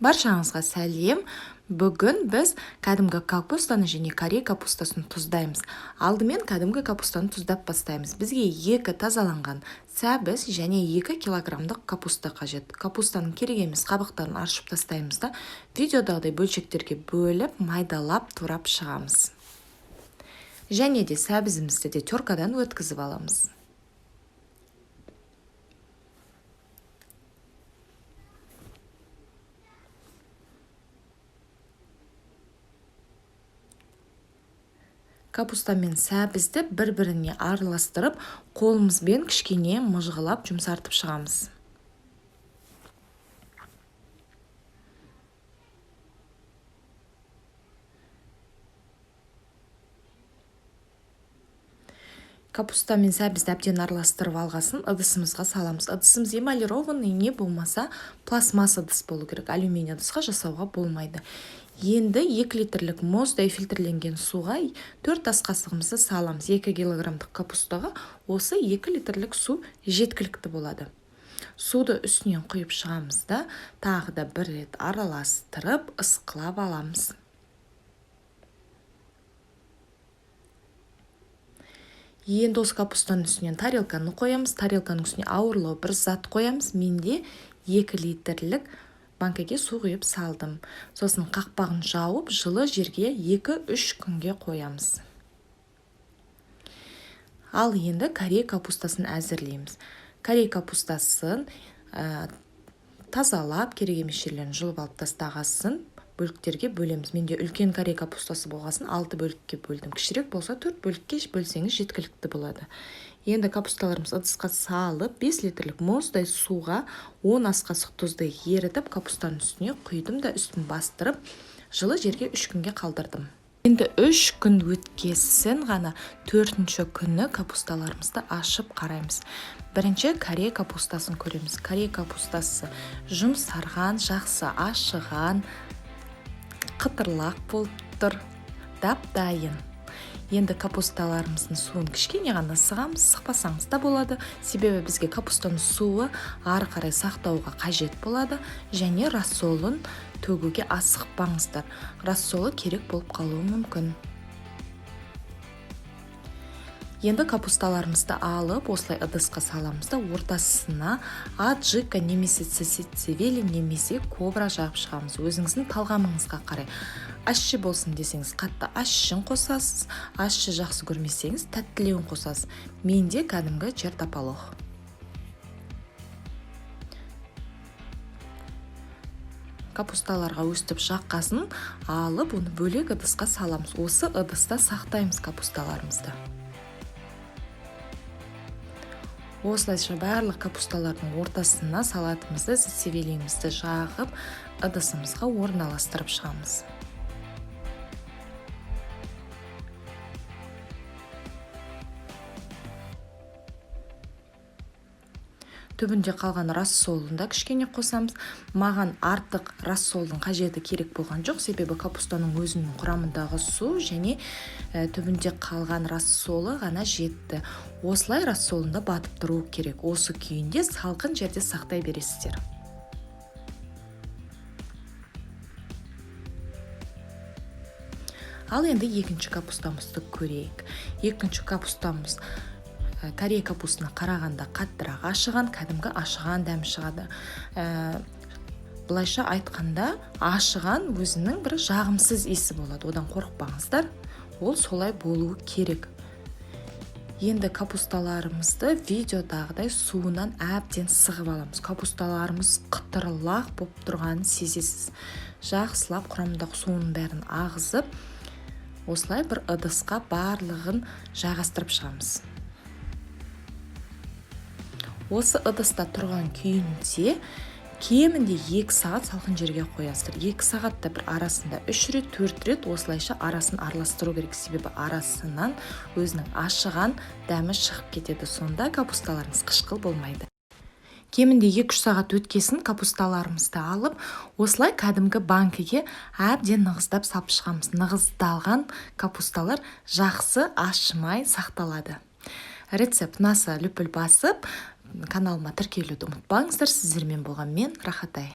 Баршаңызға сәлем. Бүгін біз кәдімгі капустаны және корей капустасын тұздаймыз. Алдымен кәдімгі капустаны тұздап бастаймыз. Бізге 2 тазаланған сәбіз және 2 килограммдық капуста қажет. Капустаның керек емес қабықтарын аршып тастаймыз да, видеодағыдай бөлшектерге бөліп, майдалап, турап шығамыз. Және де сәбізімізді де теркадан өткізіп аламыз. Капуста мен сәбізді бір-біріне араластырып, қолымызбен кішкене мыжғылап жұмсартып шығамыз. Капуста мен сәбізді әбден араластырып алғасын ыдысымызға саламыз. Ыдысымыз эмалированный не болмаса пластмасса ыдыс болу керек. Алюминий ыдысқа жасауға болмайды. Енді 2 литрлік мұздай фильтрленген суға 4 ас қасығымызды саламыз. 2 килограммдық капустаға осы 2 литрлік су жеткілікті болады. Суды үстінен құйып шығамыз да, тағы да бір рет араластырып, ысқылап аламыз. Енді осы капустаның үстінен тарелканы қоямыз. Тарелканың үстіне ауырлау бір зат қоямыз. Менде 2 литрлік банкаге су құйып салдым. Сосын қақпағын жауып, жылы жерге 2-3 күнге қоямыз. Ал енді корей капустасын әзірлейміз. Корей капустасын тазалап, керек емес жерлерін жұлып алып тастағасын бөліктерге бөлеміз. Менде үлкен корей капустасы болғасын 6 бөлікке бөлдім. Кішірек болса 4 бөлікке бөлсеңіз жеткілікті болады. Енді капусталарымыз ыдысқа салып, 5 литрлік мұздай суға 10 ас қасық тұзды ерітіп, капустаның үстіне құйдым да үстін бастырып, жылы жерге 3 күнге қалдырдым. Енді 3 күн өткесін ғана 4-ші күні капусталарымызды ашып қараймыз. Бірінші корей капустасын көреміз. Корей капустасы жұмсарған, жақсы ашыған, қытырлақ болып тұр, дап-дайын. Енді капусталарымыздың суын кішкене ғана сығамыз, сықпасаңыз да болады. Себебі бізге капустаның суы ары қарай сақтауға қажет болады. Және рассолын төгуге асықпаңыздар. Рассолы керек болып қалуы мүмкін. Енді капусталарымызды алып, осылай ыдысқа саламыз да, ортасына аджика немесе цивили немесе кобра жағып шығамыз. Өзіңіздің талғамыңызға қарай. Ащы болсын десеңіз, қатты ащын қосасыз, ащы жақсы көрмесеңіз, тәттілеуін қосасыз. Менде кәдімгі чертополох. Капусталарға өстіп жаққасын алып, оны бөлек ыдысқа саламыз. Осы ыдыста сақтаймыз капусталарымызды. Осылайша барлық капусталардың ортасына салатымызды, цивилимізді жағып, ыдысымызға орналастырып шығамыз. Түбінде қалған рассолын да кішкене қосамыз. Маған артық рассолдың қажеті керек болған жоқ, себебі капустаның өзінің құрамындағы су және түбінде қалған рассолы ғана жетті. Осылай рассолында батып тұру керек. Осы күйінде салқын жерде сақтай бересіздер. Ал енді екінші капустамызды көрейік. Екінші капустамыз корей капустасына қарағанда қаттырақ ашыған, кәдімгі ашыған дәм шығады. Бұлайша айтқанда, ашыған өзінің бір жағымсыз иісі болады. Одан қорықпаңыздар. Ол солай болуы керек. Енді капусталарымызды видеодағыдай суынан әбден сығып аламыз. Капусталарымыз қытырлақ болып тұрғанын сезесіз. Жақсылап құрамындағы суының бәрін ағызып, осылай бір ыдысқа барлығын жайғастырып шығамыз. Осы ыдыста тұрған күйінде кемінде 2 сағат салқын жерге қоясыздар. 2 сағатта бір арасында 3 рет, 4 рет осылайша арасын араластыру керек. Себебі арасынан өзінің ашыған дәмі шығып кетеді. Сонда капусталарыңыз қышқыл болмайды. Кемінде 2-3 сағат өткесін капусталарымызды алып, осылай кәдімгі банкіге әбден нығыздап салып шығамыз. Нығыздалған капусталар жақсы ашымай сақталады. Рецепт ұнаса лүпіл басып, каналыма тіркелуді ұмытпаңыздар. Сіздермен болған мен Рахатай.